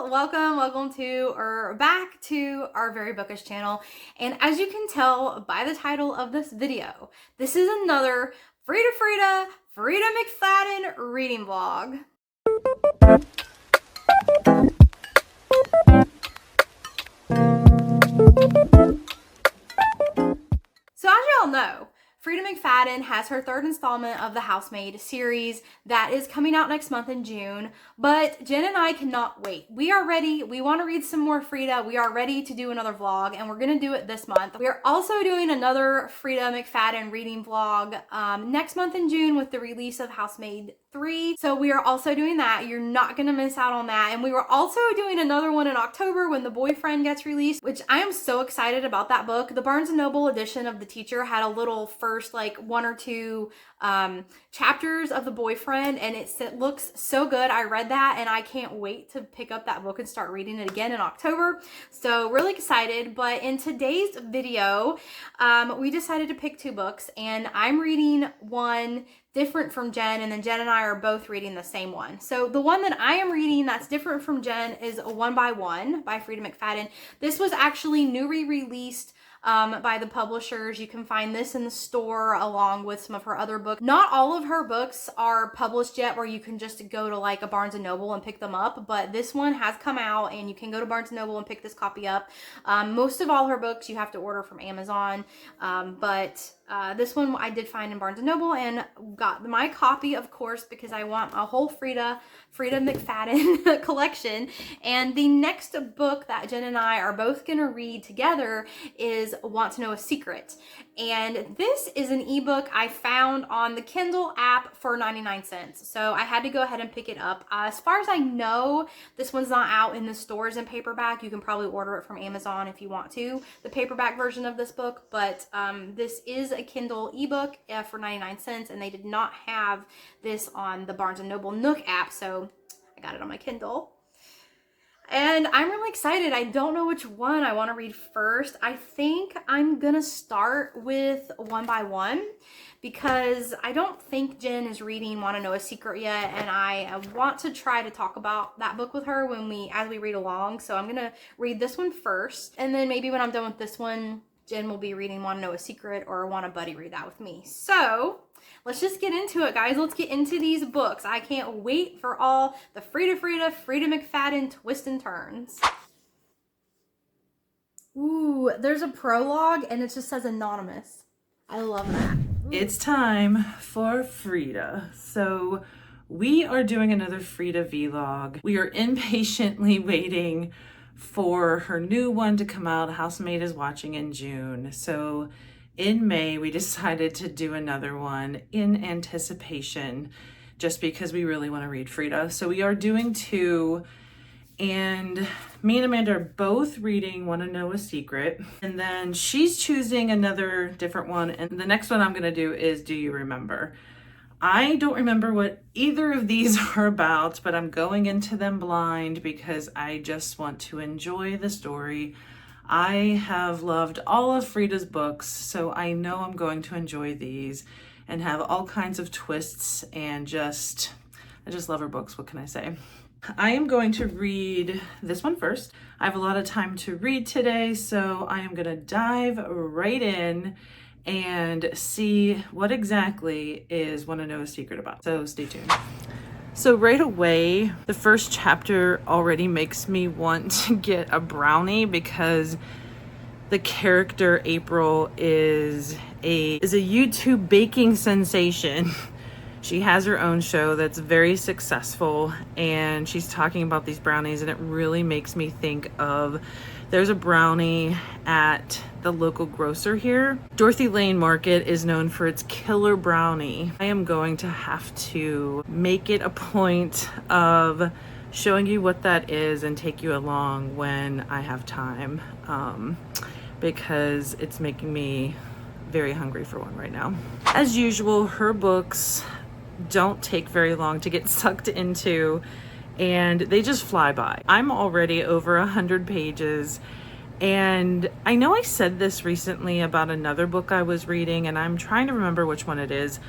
welcome to or back to our Very Bookish channel. And as you can tell by the title of this video, this is another Freida McFadden reading vlog. So as y'all know, Freida McFadden has her third installment of the Housemaid series that is coming out next month in June, but Jen and I cannot wait. We are ready. We want to read some more Freida. We are ready to do another vlog, and we're going to do it this month. We are also doing another Freida McFadden reading vlog next month in June with the release of Housemaid 3. So we are also doing that. You're not going to miss out on that. And we were also doing another one in October when The Boyfriend gets released, which I am so excited about that book. The Barnes & Noble edition of The Teacher had a little first like 1 or 2 chapters of The Boyfriend, and it looks so good. I read that and I can't wait to pick up that book and start reading it again in October. So really excited. But in today's video, we decided to pick 2 books, and I'm reading one different from Jen, and then Jen and I are both reading the same one. So the one that I am reading that's different from Jen is a 1 by 1 by Freida McFadden. This was actually newly released by the publishers. You can find this in the store along with some of her other books. Not all of her books are published yet where you can just go to like a Barnes & Noble and pick them up, but this one has come out and you can go to Barnes & Noble and pick this copy up. Most of all her books you have to order from Amazon, but this one I did find in Barnes & Noble and got my copy, of course, because I want a whole Freida McFadden collection. And the next book that Jen and I are both going to read together is Want to Know a Secret. And this is an ebook I found on the Kindle app for 99 cents. So I had to go ahead and pick it up. As far as I know, this one's not out in the stores in paperback. You can probably order it from Amazon if you want to, the paperback version of this book. But this is a Kindle ebook for 99 cents, and they did not have this on the Barnes & Noble Nook app, so I got it on my Kindle. And I'm really excited. I don't know which one I want to read first. I think I'm gonna start with 1 by 1 because I don't think Jen is reading Want to Know a Secret yet, and I want to try to talk about that book with her as we read along. So I'm gonna read this one first, and then maybe when I'm done with this one, Jen will be reading Want to Know a Secret, or want a buddy read that with me. So let's just get into it, guys. Let's get into these books. I can't wait for all the Freida McFadden twists and turns. Ooh, there's a prologue and it just says anonymous. I love that. Ooh. It's time for Freida. So we are doing another Freida vlog. We are impatiently waiting for her new one to come out. Housemaid is watching in June. So in May, we decided to do another one in anticipation, just because we really want to read Freida. So we are doing 2, and me and Amanda are both reading Want to Know a Secret, and then she's choosing another different one, and the next one I'm going to do is Do You Remember? I don't remember what either of these are about, but I'm going into them blind because I just want to enjoy the story. I have loved all of Freida's books, so I know I'm going to enjoy these and have all kinds of twists, and I just love her books. What can I say? I am going to read this one first. I have a lot of time to read today, so I am going to dive right in and see what exactly is Want to Know a Secret about. So stay tuned. So right away, the first chapter already makes me want to get a brownie because the character April is a YouTube baking sensation. She has her own show that's very successful, and she's talking about these brownies, and it really makes me think of, there's a brownie at the local grocer here. Dorothy Lane Market is known for its killer brownie. I am going to have to make it a point of showing you what that is and take you along when I have time, because it's making me very hungry for one right now. As usual, her books don't take very long to get sucked into, and they just fly by. I'm already over 100 pages, and I know I said this recently about another book I was reading, and I'm trying to remember which one it is,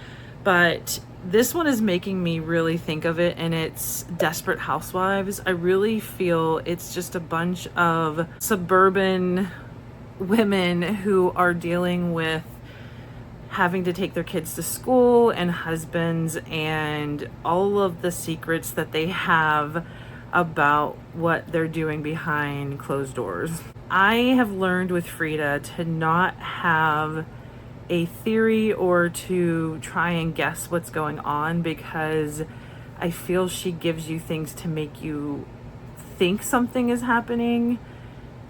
but This one is making me really think of it, and it's Desperate Housewives. I really feel it's just a bunch of suburban women who are dealing with having to take their kids to school and husbands and all of the secrets that they have about what they're doing behind closed doors. I have learned with Freida to not have a theory or to try and guess what's going on, because I feel she gives you things to make you think something is happening,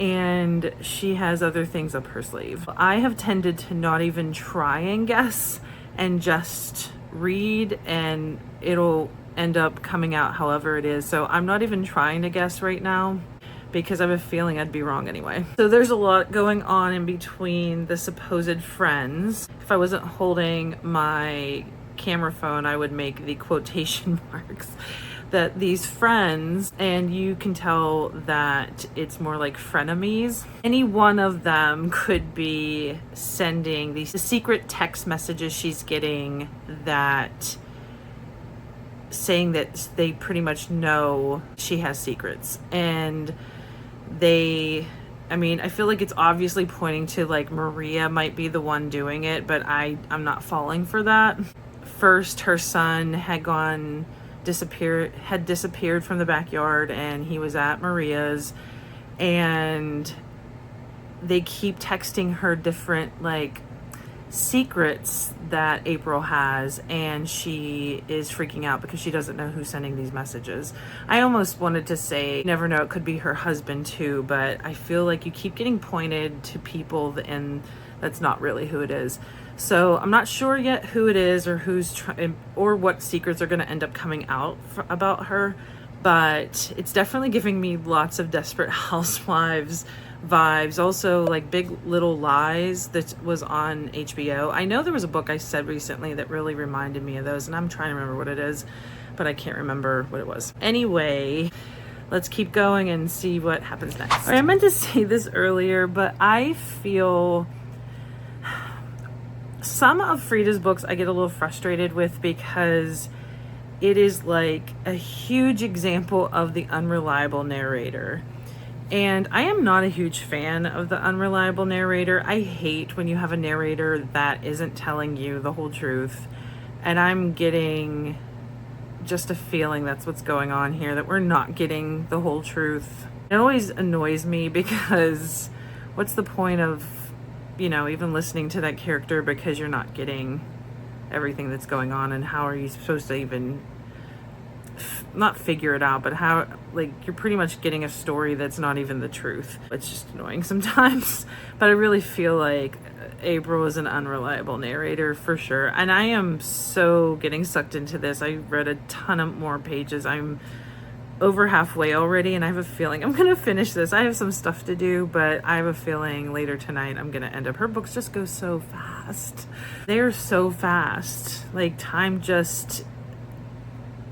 and she has other things up her sleeve. I have tended to not even try and guess and just read, and it'll end up coming out however it is. So I'm not even trying to guess right now because I have a feeling I'd be wrong anyway. So there's a lot going on in between the supposed friends. If I wasn't holding my camera phone, I would make the quotation marks that these friends, and you can tell that it's more like frenemies. Any one of them could be sending these secret text messages she's getting that saying that they pretty much know she has secrets. And I feel like it's obviously pointing to like Maria might be the one doing it, but I'm not falling for that. First, her son had disappeared from the backyard, and he was at Maria's, and they keep texting her different like secrets that April has, and she is freaking out because she doesn't know who's sending these messages. I almost wanted to say, you never know, it could be her husband too, but I feel like you keep getting pointed to people and that's not really who it is. So I'm not sure yet who it is or or what secrets are going to end up coming out about her, but it's definitely giving me lots of Desperate Housewives vibes. Also like Big Little Lies that was on HBO. I know there was a book I said recently that really reminded me of those, and I'm trying to remember what it is, but I can't remember what it was. Anyway, let's keep going and see what happens next. All right, I meant to say this earlier, but I feel some of Freida's books I get a little frustrated with because it is like a huge example of the unreliable narrator. And I am not a huge fan of the unreliable narrator. I hate when you have a narrator that isn't telling you the whole truth. And I'm getting just a feeling that's what's going on here, that we're not getting the whole truth. It always annoys me because what's the point of, even listening to that character because you're not getting everything that's going on, and how are you supposed to even not figure it out, but how, like, you're pretty much getting a story that's not even the truth. It's just annoying sometimes. But I really feel like April is an unreliable narrator for sure. And I am so getting sucked into this. I read a ton of more pages. I'm over halfway already, and I have a feeling I'm gonna finish this. I have some stuff to do, but I have a feeling later tonight I'm gonna end up. Her books just go so fast. They're so fast. Like, time just,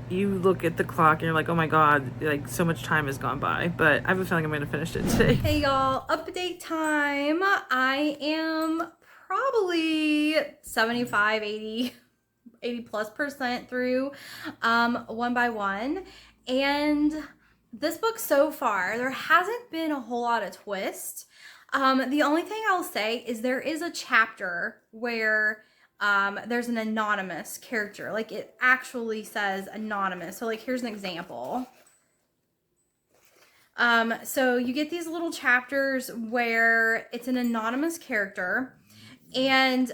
you look at the clock and you're like, oh my god, like so much time has gone by. But I have a feeling I'm gonna finish it today. Hey y'all, update time. I am probably 75, 80 plus % through one by one. And this book so far, there hasn't been a whole lot of twist. The only thing I'll say is there is a chapter where there's an anonymous character. Like, it actually says anonymous. So like, here's an example. So you get these little chapters where it's an anonymous character, and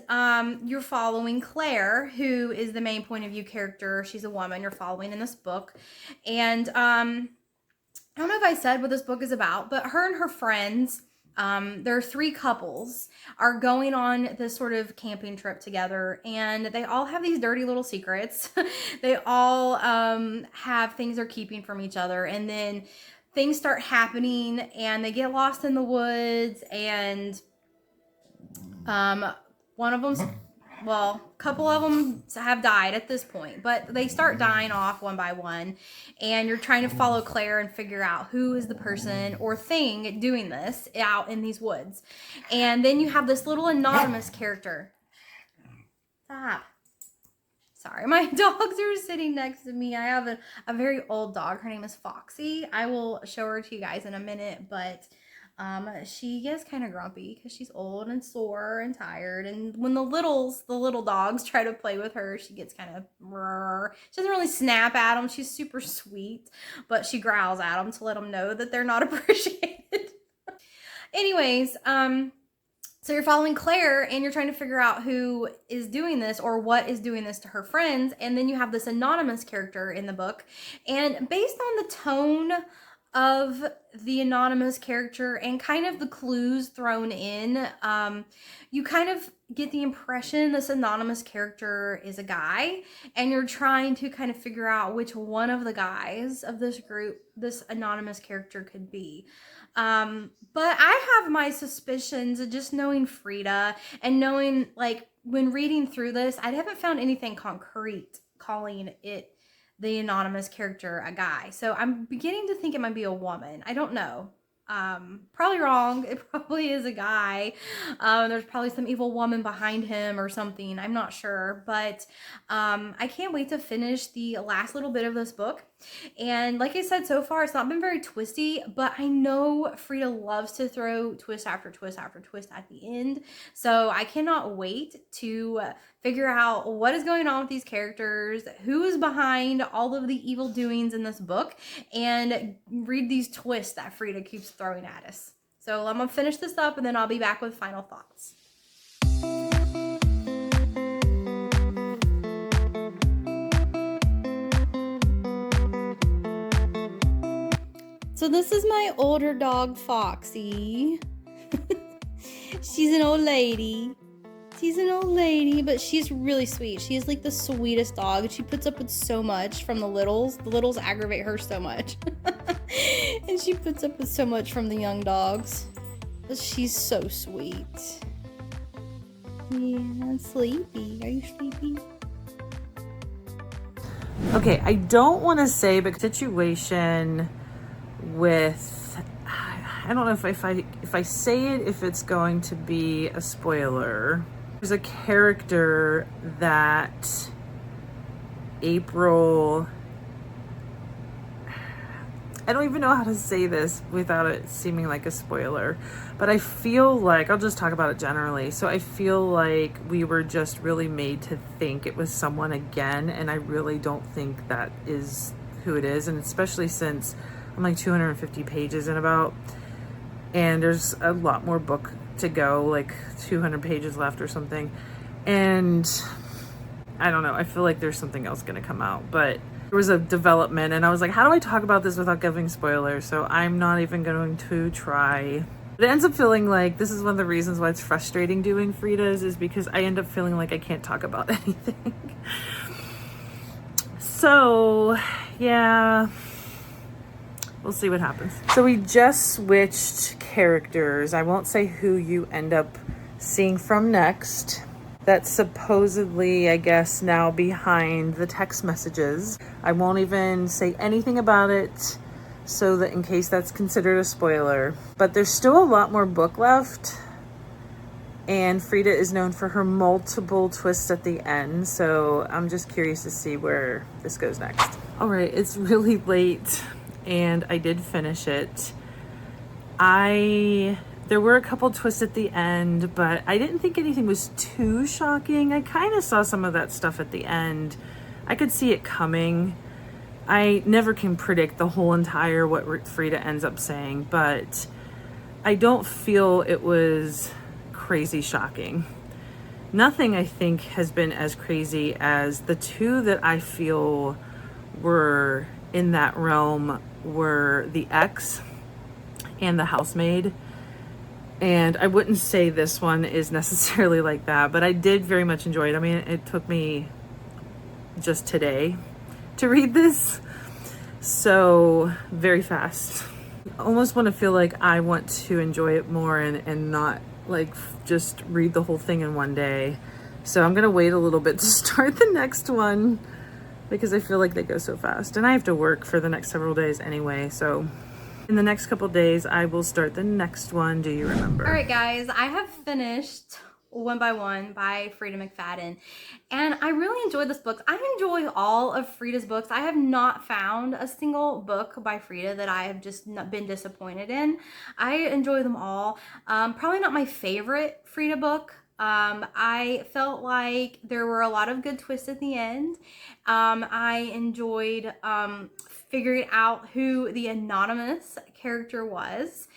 you're following Claire, who is the main point of view character. She's a woman you're following in this book. And I don't know if I said what this book is about, but her and her friends, there are 3 couples, are going on this sort of camping trip together, and they all have these dirty little secrets. They all have things they're keeping from each other, and then things start happening and they get lost in the woods, and one of them's, well, a couple of them have died at this point, but they start dying off one by one, and you're trying to follow Claire and figure out who is the person or thing doing this out in these woods. And then you have this little anonymous character. Stop. Sorry, my dogs are sitting next to me. I have a very old dog. Her name is Foxy. I will show her to you guys in a minute, but she gets kind of grumpy because she's old and sore and tired. And when the little dogs try to play with her, she gets kind of, she doesn't really snap at them. She's super sweet, but she growls at them to let them know that they're not appreciated. Anyways, so you're following Claire and you're trying to figure out who is doing this or what is doing this to her friends. And then you have this anonymous character in the book. And based on the tone of the anonymous character and kind of the clues thrown in, you kind of get the impression this anonymous character is a guy, and you're trying to kind of figure out which one of the guys of this group this anonymous character could be. But I have my suspicions of just knowing Freida and knowing, like, when reading through this, I haven't found anything concrete calling it the anonymous character a guy. So I'm beginning to think it might be a woman. I don't know. Probably wrong. It probably is a guy. There's probably some evil woman behind him or something. I'm not sure, but I can't wait to finish the last little bit of this book. And like I said, so far it's not been very twisty, but I know Freida loves to throw twist after twist after twist at the end. So I cannot wait to figure out what is going on with these characters, who is behind all of the evil doings in this book, and read these twists that Freida keeps throwing at us. So I'm gonna finish this up and then I'll be back with final thoughts. So this is my older dog, Foxy. She's an old lady. She's an old lady, but she's really sweet. She is like the sweetest dog. She puts up with so much from the littles. The littles aggravate her so much. And she puts up with so much from the young dogs. But she's so sweet. Yeah, I'm sleepy. Are you sleepy? Okay, I don't want to say, but situation with, I don't know if I say it, if it's going to be a spoiler. There's a character that April, I don't even know how to say this without it seeming like a spoiler, but I feel like, I'll just talk about it generally. So I feel like we were just really made to think it was someone again, and I really don't think that is who it is. And especially since I'm like 250 pages in about, and there's a lot more book to go, like 200 pages left or something. And I don't know, I feel like there's something else gonna come out, but there was a development and I was like, how do I talk about this without giving spoilers? So I'm not even going to try. But it ends up feeling like, this is one of the reasons why it's frustrating doing Freida's, is because I end up feeling like I can't talk about anything. So yeah, we'll see what happens. So we just switched characters. I won't say who you end up seeing from next. That's supposedly, I guess, now behind the text messages. I won't even say anything about it, so that in case that's considered a spoiler. But there's still a lot more book left. And Freida is known for her multiple twists at the end. So I'm just curious to see where this goes next. All right, it's really late and I did finish it. There were a couple twists at the end, but I didn't think anything was too shocking. I kind of saw some of that stuff at the end. I could see it coming. I never can predict the whole entire what Freida ends up saying, but I don't feel it was crazy shocking. Nothing, I think, has been as crazy as the two that I feel were in that realm were the ex and the housemaid. And I wouldn't say this one is necessarily like that, but I did very much enjoy it. I mean, it took me just today to read this, so very fast. I almost want to feel like I want to enjoy it more and not like just read the whole thing in one day. So I'm gonna wait a little bit to start the next one because I feel like they go so fast, and I have to work for the next several days anyway, so in the next couple days I will start the next one. Do you remember? All right, guys, I have finished One by One by Freida McFadden. And I really enjoyed this book. I enjoy all of Freida's books. I have not found a single book by Freida that I have just been disappointed in. I enjoy them all. Probably not my favorite Freida book. I felt like there were a lot of good twists at the end. I enjoyed figuring out who the anonymous character was,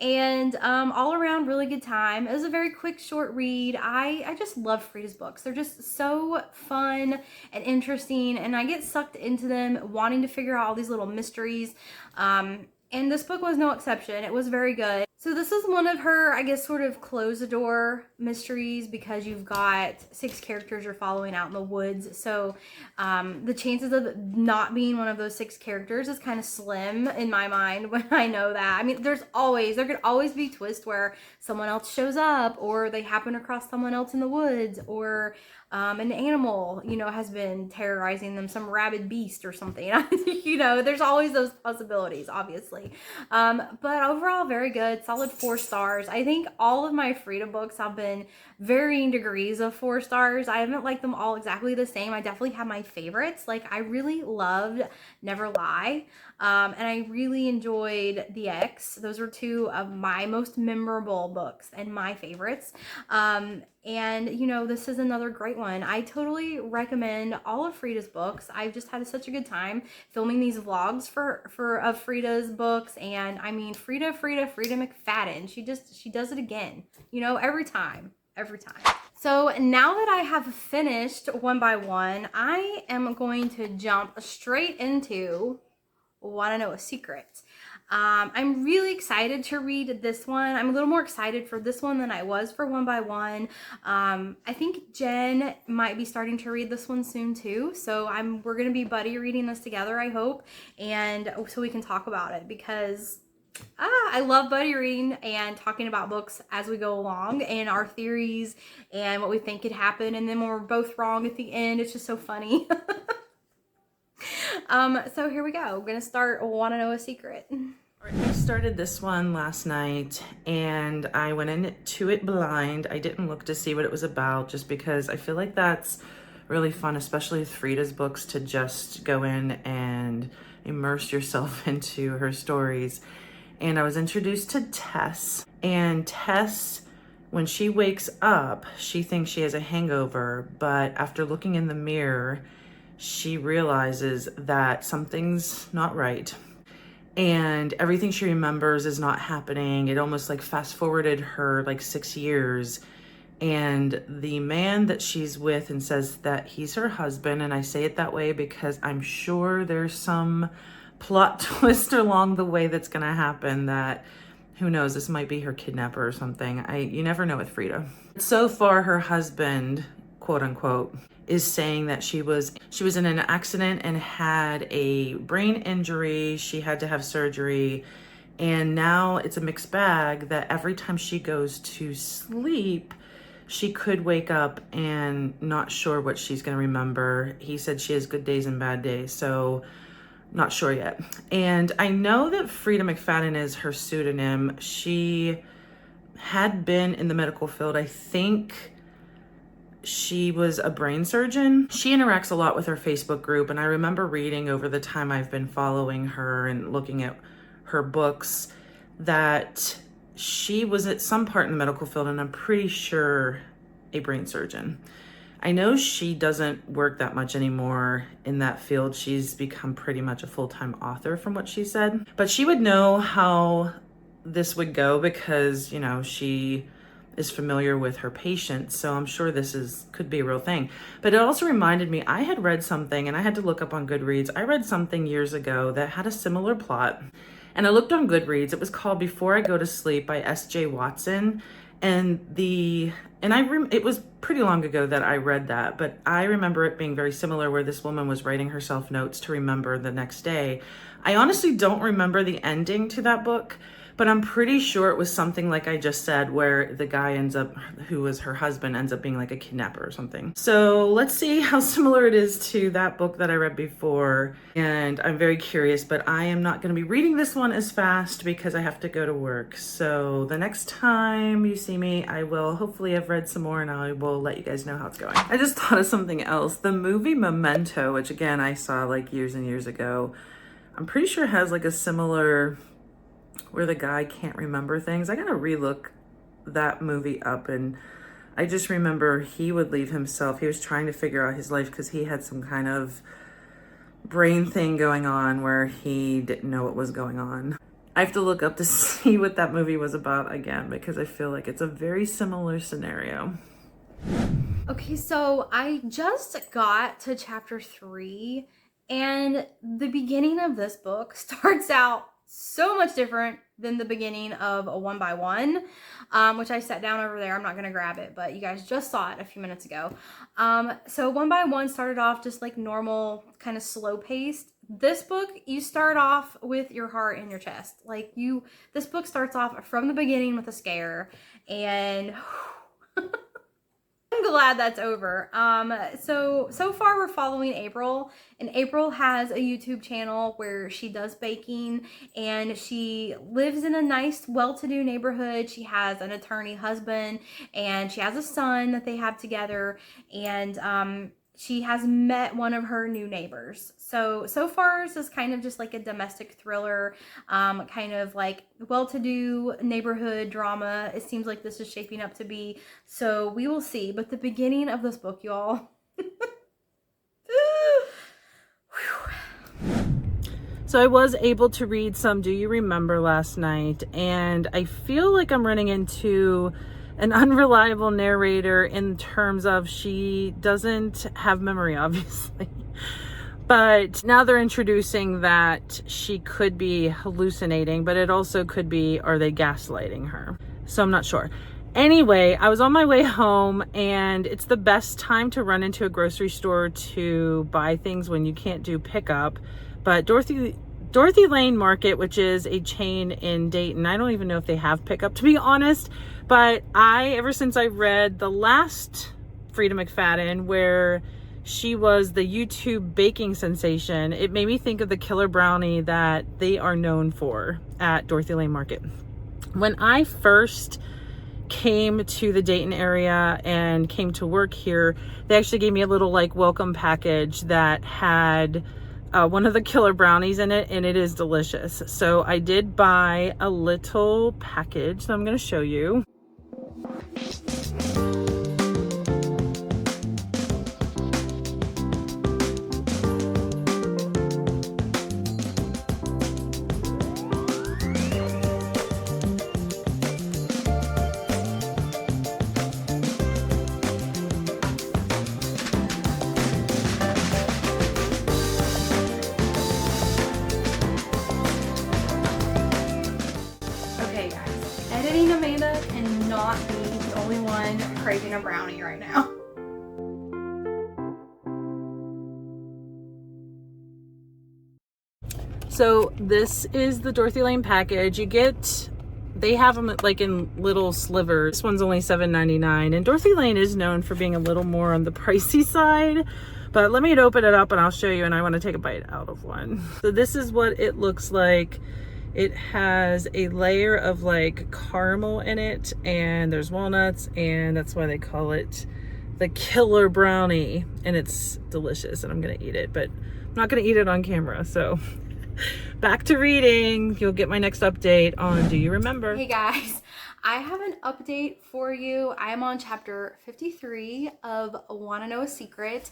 and all around really good time. It was a very quick, short read. I just love Freida's books. They're just so fun and interesting, and I get sucked into them, wanting to figure out all these little mysteries. And this book was no exception. It was very good. So this is one of her, I guess, sort of close the door mysteries, because you've got 6 characters you're following out in the woods. So the chances of not being one of those 6 characters is kind of slim in my mind when I know that. I mean, there could always be twists where someone else shows up, or they happen across someone else in the woods, or an animal, has been terrorizing them, some rabid beast or something. There's always those possibilities, obviously. But overall, very good. Solid 4 stars. I think all of my Freida books have been varying degrees of 4 stars. I haven't liked them all exactly the same. I definitely have my favorites. Like, I really loved Never Lie. And I really enjoyed The X. Those were 2 of my most memorable books and my favorites. And this is another great one. I totally recommend all of Freida's books. I've just had such a good time filming these vlogs of Freida's books. And I mean, Freida McFadden. She does it again, every time. So now that I have finished One by One, I am going to jump straight into Want to Know a Secret. I'm really excited to read this one. I'm a little more excited for this one than I was for One by One. I think Jen might be starting to read this one soon too. So we're going to be buddy reading this together, I hope. And so we can talk about it, because I love buddy reading and talking about books as we go along, and our theories and what we think could happen. And then when we're both wrong at the end, it's just so funny. So here we go. We're going to start Want to Know a Secret. I started this one last night, and I went into it blind. I didn't look to see what it was about, just because I feel like that's really fun, especially with Freida's books, to just go in and immerse yourself into her stories. And I was introduced to Tess, and Tess, when she wakes up, she thinks she has a hangover, but after looking in the mirror, she realizes that something's not right. And everything she remembers is not happening. It almost like fast forwarded her like 6 years. And the man that she's with and says that he's her husband, and I say it that way because I'm sure there's some plot twist along the way that's gonna happen that, who knows, this might be her kidnapper or something. You never know with Freida. So far, her husband, quote unquote, is saying that she was in an accident and had a brain injury. She had to have surgery. And now it's a mixed bag that every time she goes to sleep, she could wake up and not sure what she's going to remember. He said she has good days and bad days, so not sure yet. And I know that Freida McFadden is her pseudonym. She had been in the medical field. I think she was a brain surgeon. She interacts a lot with her Facebook group, and I remember reading over the time I've been following her and looking at her books that she was at some part in the medical field, and I'm pretty sure a brain surgeon. I know she doesn't work that much anymore in that field. She's become pretty much a full-time author from what she said. But she would know how this would go because, she is familiar with her patients, so I'm sure this could be a real thing. But it also reminded me, I had read something, and I had to look up on Goodreads. I read something years ago that had a similar plot, and I looked on Goodreads. It was called Before I Go to Sleep by S.J. Watson, it was pretty long ago that I read that, but I remember it being very similar, where this woman was writing herself notes to remember the next day. I honestly don't remember the ending to that book, but I'm pretty sure it was something like I just said, where the guy who was her husband, ends up being like a kidnapper or something. So let's see how similar it is to that book that I read before. And I'm very curious, but I am not going to be reading this one as fast because I have to go to work. So the next time you see me, I will hopefully have read some more and I will let you guys know how it's going. I just thought of something else. The movie Memento, which again, I saw like years and years ago, I'm pretty sure has like a similar, where the guy can't remember things. I gotta relook that movie up, and I just remember he would leave himself. He was trying to figure out his life because he had some kind of brain thing going on where he didn't know what was going on. I have to look up to see what that movie was about again because I feel like it's a very similar scenario. Okay, so I just got to chapter 3, and the beginning of this book starts out so much different than the beginning of a 1 by 1, which I set down over there. I'm not going to grab it, but you guys just saw it a few minutes ago. So 1 by 1 started off just like normal, kind of slow paced. This book, you start off with your heart in your chest. Like this book starts off from the beginning with a scare, and I'm glad that's over. So far we're following April, and April has a YouTube channel where she does baking, and she lives in a nice, well-to-do neighborhood. She has an attorney husband, and she has a son that they have together, and she has met one of her new neighbors. So far this is kind of just like a domestic thriller, kind of like well-to-do neighborhood drama. It seems like this is shaping up to be, so we will see. But the beginning of this book, y'all. So I was able to read some Do You Remember last night, and I feel like I'm running into an unreliable narrator in terms of she doesn't have memory, obviously. But now they're introducing that she could be hallucinating, but it also could be, are they gaslighting her? So I'm not sure. Anyway, I was on my way home, and it's the best time to run into a grocery store to buy things when you can't do pickup. But Dorothy Lane Market, which is a chain in Dayton, I don't even know if they have pickup, to be honest. But ever since I read the last Freida McFadden, where she was the YouTube baking sensation, it made me think of the killer brownie that they are known for at Dorothy Lane Market. When I first came to the Dayton area and came to work here, they actually gave me a little like welcome package that had one of the killer brownies in it, and it is delicious. So I did buy a little package that I'm going to show you. Editing Amanda cannot be the only one craving a brownie right now. So this is the Dorothy Lane package. They have them like in little slivers. This one's only $7.99, and Dorothy Lane is known for being a little more on the pricey side. But let me open it up and I'll show you, and I want to take a bite out of one. So this is what it looks like. It has a layer of like caramel in it, and there's walnuts, and that's why they call it the killer brownie, and it's delicious, and I'm gonna eat it, but I'm not gonna eat it on camera. So back to reading. You'll get my next update on Do You Remember. Hey guys, I have an update for you. I'm on chapter 53 of Wanna Know a Secret,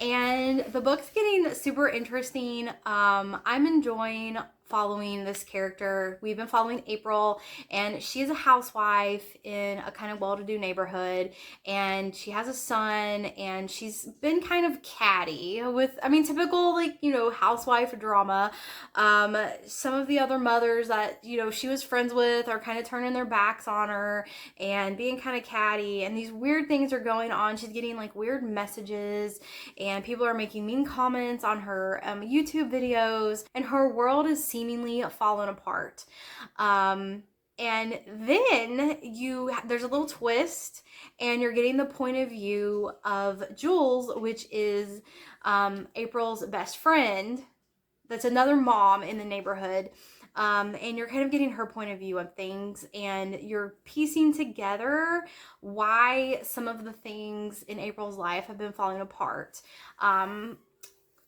and the book's getting super interesting. I'm enjoying following this character. We've been following April, and she is a housewife in a kind of well-to-do neighborhood, and she has a son, and she's been kind of catty with, I mean, typical, like, you know, housewife drama. Some of the other mothers that, you know, she was friends with are kind of turning their backs on her and being kind of catty, and these weird things are going on. She's getting like weird messages, and people are making mean comments on her YouTube videos, and her world is seemingly fallen apart. And then there's a little twist, and you're getting the point of view of Jules, which is April's best friend. That's another mom in the neighborhood. And you're kind of getting her point of view of things, and you're piecing together why some of the things in April's life have been falling apart.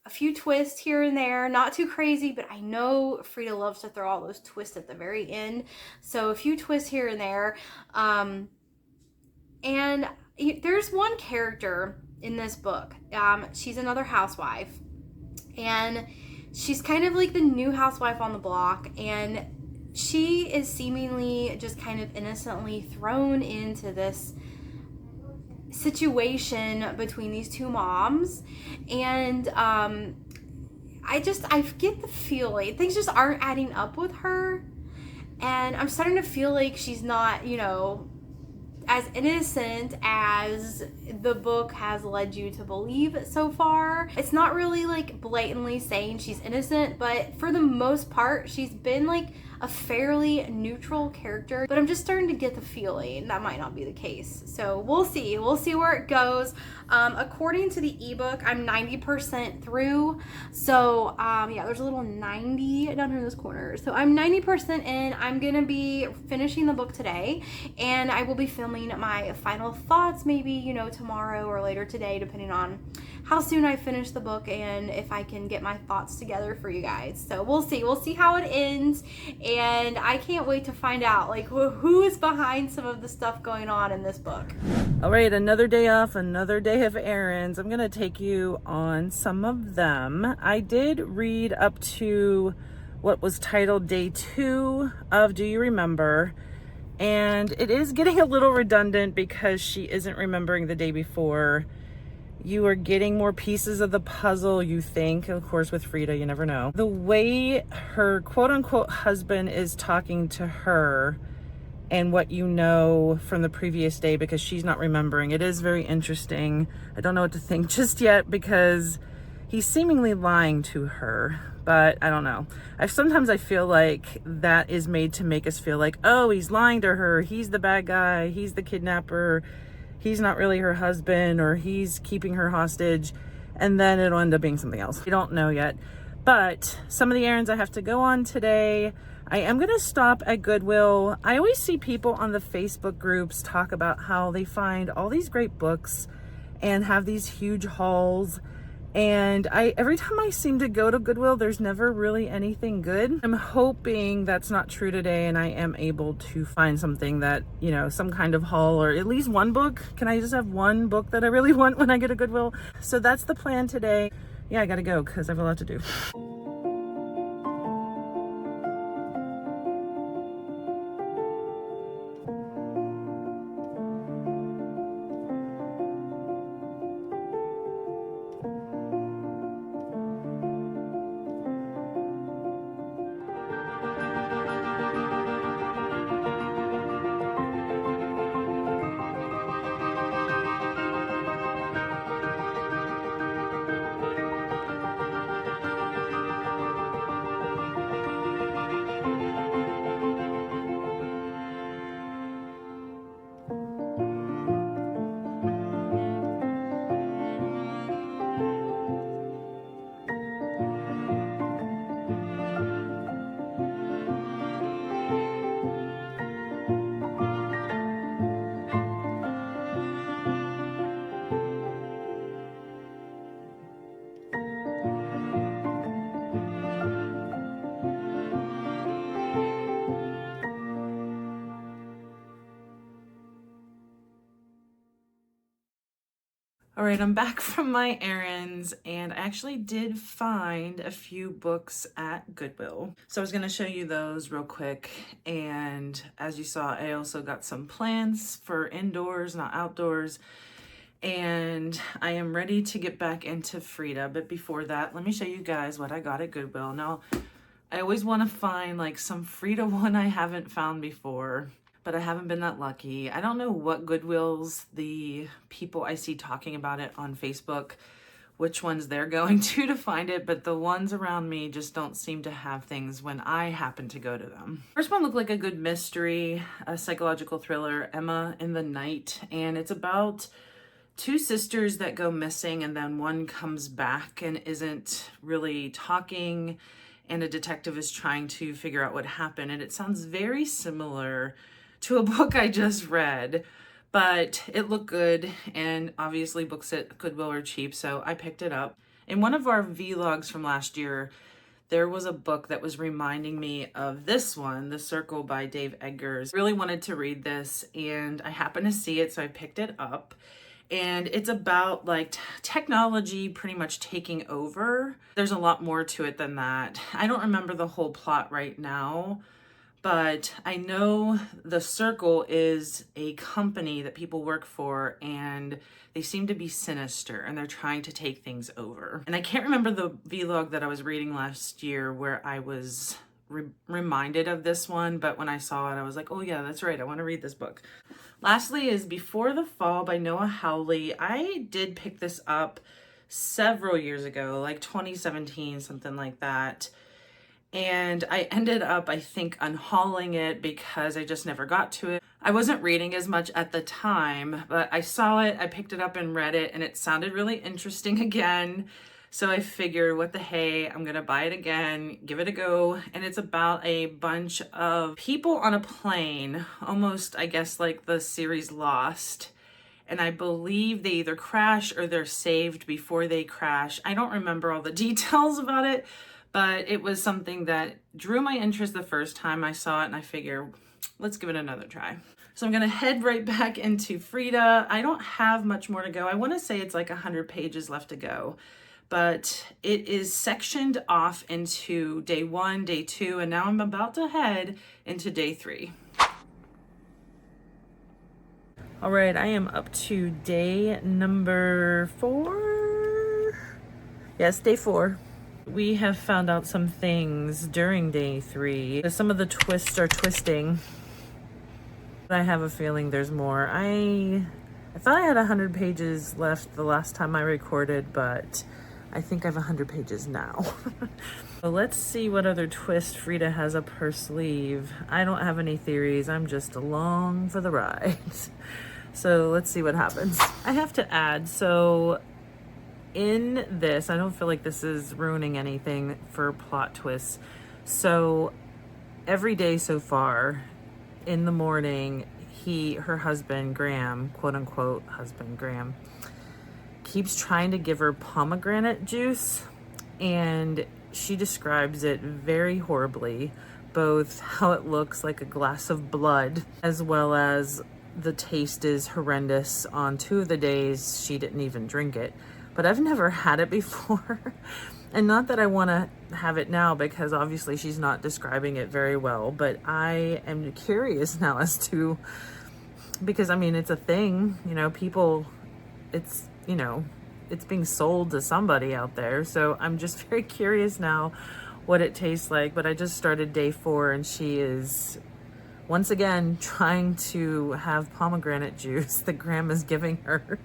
A few twists here and there, not too crazy, but I know Freida loves to throw all those twists at the very end. So a few twists here and there. And there's one character in this book. She's another housewife, and she's kind of like the new housewife on the block, and she is seemingly just kind of innocently thrown into this situation between these two moms. And I get the feeling things just aren't adding up with her, and I'm starting to feel like she's not, you know, as innocent as the book has led you to believe so far. It's not really like blatantly saying she's innocent, but for the most part, she's been like a fairly neutral character, but I'm just starting to get the feeling that might not be the case. So we'll see where it goes. According to the ebook, I'm 90% through. So yeah, there's a little 90 down here in this corner. So I'm 90% in. I'm gonna be finishing the book today, and I will be filming my final thoughts maybe, you know, tomorrow or later today, depending on how soon I finish the book and if I can get my thoughts together for you guys. So we'll see how it ends, and I can't wait to find out like who is behind some of the stuff going on in this book. All right, another day off, another day of errands. I'm gonna take you on some of them. I did read up to what was titled Day 2 of Do You Remember? And it is getting a little redundant because she isn't remembering the day before. You are getting more pieces of the puzzle, you think. Of course, with Freida, you never know. The way her quote-unquote husband is talking to her and what you know from the previous day, because she's not remembering, it is very interesting. I don't know what to think just yet because he's seemingly lying to her, but I don't know. Sometimes I feel like that is made to make us feel like, oh, he's lying to her, he's the bad guy, he's the kidnapper, he's not really her husband, or he's keeping her hostage, and then it'll end up being something else. We don't know yet. But some of the errands I have to go on today, I am gonna stop at Goodwill. I always see people on the Facebook groups talk about how they find all these great books and have these huge hauls. And every time I seem to go to Goodwill, there's never really anything good. I'm hoping that's not true today, and I am able to find something that, you know, some kind of haul, or at least one book. Can I just have one book that I really want when I get to Goodwill? So that's the plan today. Yeah, I gotta go because I have a lot to do. All right, I'm back from my errands, and I actually did find a few books at Goodwill. So I was gonna show you those real quick. And as you saw, I also got some plans for indoors, not outdoors. And I am ready to get back into Freida. But before that, let me show you guys what I got at Goodwill. Now, I always want to find like some Freida one I haven't found before, but I haven't been that lucky. I don't know what Goodwills the people I see talking about it on Facebook, which ones they're going to find it, but the ones around me just don't seem to have things when I happen to go to them. First one looked like a good mystery, a psychological thriller, Emma in the Night, and it's about two sisters that go missing and then one comes back and isn't really talking, and a detective is trying to figure out what happened. And it sounds very similar to a book I just read, but it looked good, and obviously books at Goodwill are cheap, so I picked it up. In one of our vlogs from last year, there was a book that was reminding me of this one, The Circle by Dave Eggers. Really wanted to read this, and I happened to see it, so I picked it up. And it's about like technology pretty much taking over. There's a lot more to it than that. I don't remember the whole plot right now, but I know The Circle is a company that people work for, and they seem to be sinister and they're trying to take things over. And I can't remember the vlog that I was reading last year where I was reminded of this one, but when I saw it, I was like, oh yeah, that's right, I want to read this book. Lastly is Before the Fall by Noah Hawley. I did pick this up several years ago, like 2017, something like that. And I ended up, I think, unhauling it because I just never got to it. I wasn't reading as much at the time, but I saw it, I picked it up and read it, and it sounded really interesting again. So I figured, what the hey, I'm gonna buy it again, give it a go. And it's about a bunch of people on a plane, almost, I guess, like the series Lost. And I believe they either crash or they're saved before they crash. I don't remember all the details about it, but it was something that drew my interest the first time I saw it, and I figure, let's give it another try. So I'm gonna head right back into Freida. I don't have much more to go. I wanna say it's like 100 pages left to go, but it is sectioned off into day 1, day 2, and now I'm about to head into day 3. All right, I am up to day number 4. Yes, day 4. We have found out some things during day 3. Some of the twists are twisting. I have a feeling there's more. I thought I had 100 pages left the last time I recorded, but I think I have 100 pages now. So let's see what other twist Freida has up her sleeve. I don't have any theories. I'm just along for the ride. So let's see what happens. I have to add, so in this, I don't feel like this is ruining anything for plot twists. So every day so far, in the morning, her husband, Graham, quote unquote husband, Graham, keeps trying to give her pomegranate juice, and she describes it very horribly, both how it looks like a glass of blood, as well as the taste is horrendous. On 2 of the days, she didn't even drink it. But I've never had it before. And not that I want to have it now, because obviously she's not describing it very well, but I am curious now as to, because I mean, it's a thing, you know, people, it's, you know, it's being sold to somebody out there. So I'm just very curious now what it tastes like. But I just started day 4, and she is once again trying to have pomegranate juice that Graham is giving her.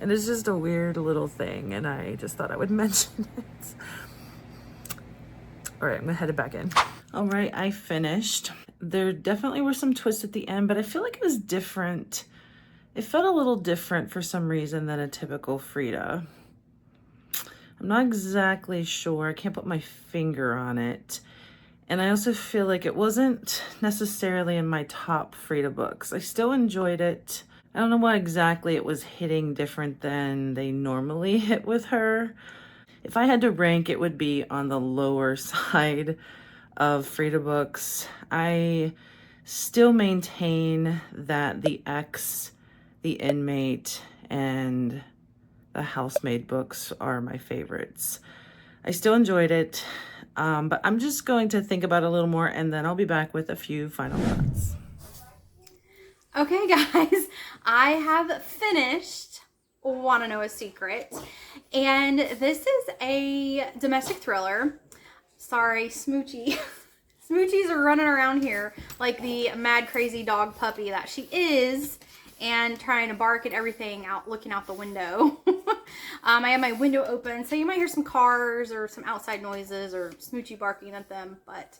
And it's just a weird little thing, and I just thought I would mention it. All right, I'm gonna head it back in. All right, I finished. There definitely were some twists at the end, but I feel like it was different. It felt a little different for some reason than a typical Freida. I'm not exactly sure. I can't put my finger on it. And I also feel like it wasn't necessarily in my top Freida books. I still enjoyed it. I don't know what exactly it was hitting different than they normally hit with her. If I had to rank, it would be on the lower side of Freida books. I still maintain that the ex, the inmate, and the housemaid books are my favorites. I still enjoyed it, but I'm just going to think about it a little more, and then I'll be back with a few final thoughts. Okay, guys, I have finished Wanna Know a Secret, and this is a domestic thriller. Sorry, Smoochie. Smoochie's are running around here like the mad crazy dog puppy that she is, and trying to bark at everything out, looking out the window. I have my window open, so you might hear some cars or some outside noises or Smoochie barking at them, but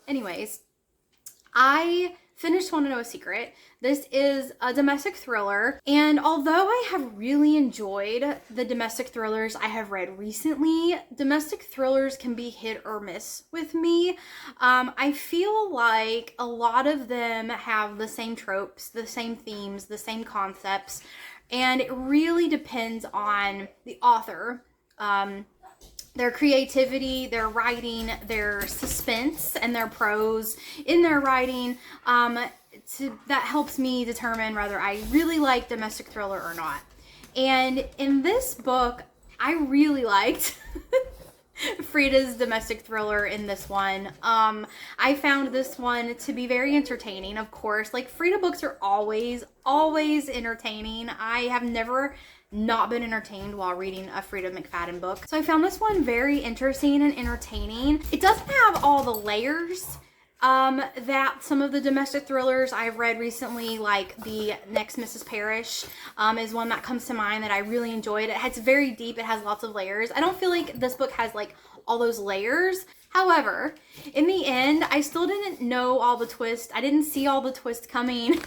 anyways, I finished Want to Know a Secret. This is a domestic thriller, and although I have really enjoyed the domestic thrillers I have read recently, domestic thrillers can be hit or miss with me. I feel like a lot of them have the same tropes, the same themes, the same concepts, and it really depends on the author. Their creativity, their writing, their suspense, and their prose in their writing, that helps me determine whether I really like domestic thriller or not. And in this book, I really liked Freida's domestic thriller in this one. I found this one to be very entertaining, of course. Like, Freida books are always entertaining. I have never not been entertained while reading a Freida McFadden book. So I found this one very interesting and entertaining. It doesn't have all the layers that some of the domestic thrillers I've read recently, like the Next Mrs. Parrish, is one that comes to mind that I really enjoyed. It's very deep. It has lots of layers. I don't feel like this book has like all those layers. However, in the end, I still didn't know all the twists. I didn't see all the twists coming.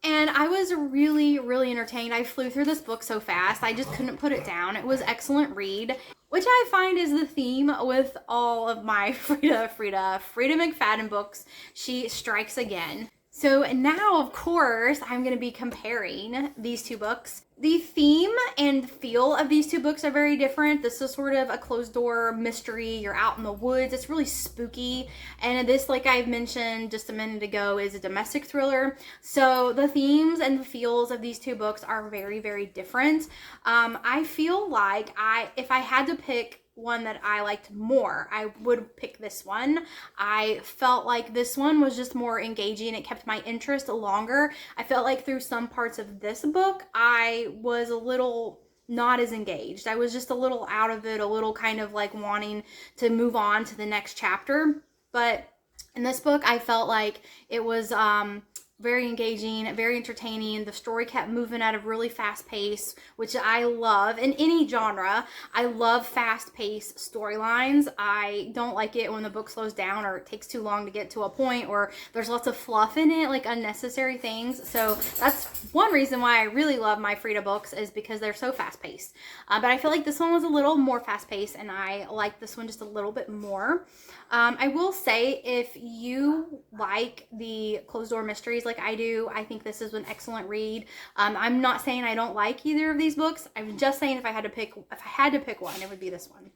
And I was really entertained. I flew through this book so fast. I just couldn't put it down. It was excellent read, which I find is the theme with all of my Freida McFadden books. She strikes again. So now, of course, I'm going to be comparing these two books. The theme and feel of these two books are very different. This is sort of a closed door mystery. You're out in the woods. It's really spooky. And this, like I've mentioned just a minute ago, is a domestic thriller. So the themes and the feels of these two books are very different. I feel like if I had to pick one that I liked more, I would pick this one. I felt like this one was just more engaging. It kept my interest longer. I felt like through some parts of this book, I was a little not as engaged. I was just a little out of it, a little kind of like wanting to move on to the next chapter. But in this book, I felt like it was very engaging, very entertaining. The story kept moving at a really fast pace, which I love in any genre. I love fast-paced storylines. I don't like it when the book slows down or it takes too long to get to a point, or there's lots of fluff in it, like unnecessary things. So that's one reason why I really love my Freida books, is because they're so fast-paced. But I feel like this one was a little more fast-paced, and I like this one just a little bit more. I will say, if you like the closed door mysteries like I do, I think this is an excellent read. I'm not saying I don't like either of these books. I'm just saying if I had to pick one, it would be this one.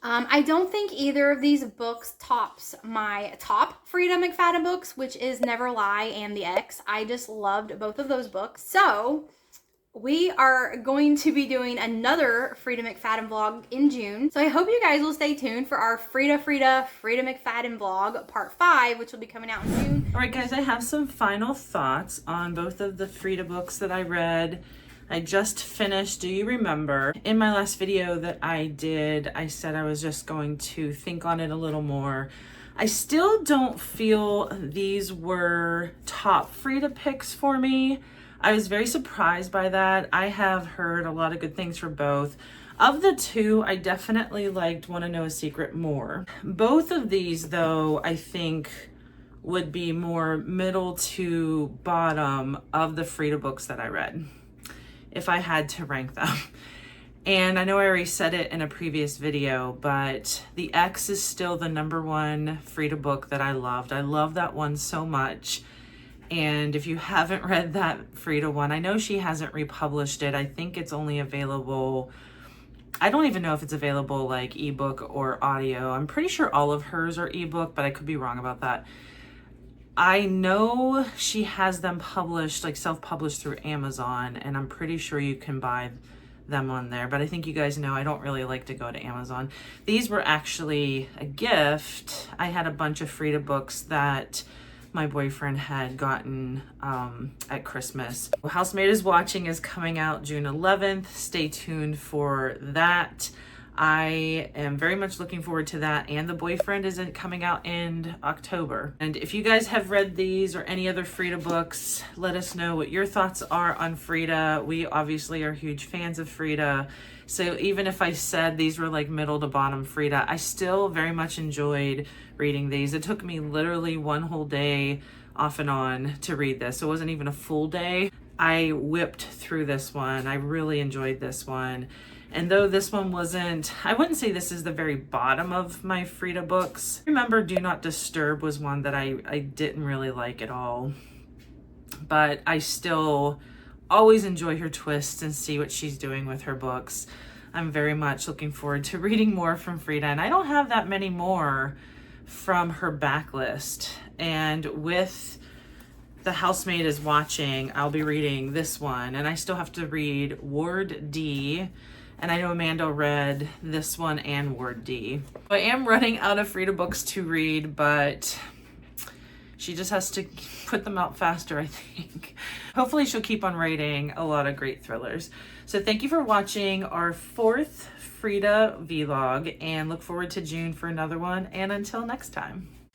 I don't think either of these books tops my top Freida McFadden books, which is Never Lie and The Ex. I just loved both of those books. So we are going to be doing another Freida McFadden vlog in June. So I hope you guys will stay tuned for our Freida McFadden vlog part 5, which will be coming out in June. All right, guys, I have some final thoughts on both of the Freida books that I read. I just finished Do You Remember? In my last video that I did, I said I was just going to think on it a little more. I still don't feel these were top Freida picks for me. I was very surprised by that. I have heard a lot of good things for both. Of the two, I definitely liked Want to Know a Secret more. Both of these, though, I think would be more middle to bottom of the Freida books that I read, if I had to rank them. And I know I already said it in a previous video, but The Ex is still the #1 Freida book that I loved. I love that one so much. And if you haven't read that Freida one, I know she hasn't republished it. I think it's only available, I don't even know if it's available like ebook or audio. I'm pretty sure all of hers are ebook, but I could be wrong about that. I know she has them published, like self-published through Amazon, and I'm pretty sure you can buy them on there, but I think you guys know I don't really like to go to Amazon. These were actually a gift. I had a bunch of Freida books that my boyfriend had gotten at Christmas. Housemaid is Watching is coming out June 11th. Stay tuned for that. I am very much looking forward to that, and The Boyfriend is coming out in October. And if you guys have read these or any other Freida books, let us know what your thoughts are on Freida. We obviously are huge fans of Freida, so even if I said these were like middle to bottom Freida, I still very much enjoyed reading these. It took me literally one whole day off and on to read this. So it wasn't even a full day. I whipped through this one. I really enjoyed this one. And though this one wasn't, I wouldn't say this is the very bottom of my Freida books. Remember, Do Not Disturb was one that I didn't really like at all. But I still always enjoy her twists and see what she's doing with her books. I'm very much looking forward to reading more from Freida. And I don't have that many more from her backlist. And with The Housemaid is Watching, I'll be reading this one. And I still have to read Ward D. And I know Amanda read this one and Ward D. I am running out of Freida books to read, but she just has to put them out faster, I think. Hopefully she'll keep on writing a lot of great thrillers. So thank you for watching our 4th Freida vlog, and look forward to June for another one. And until next time.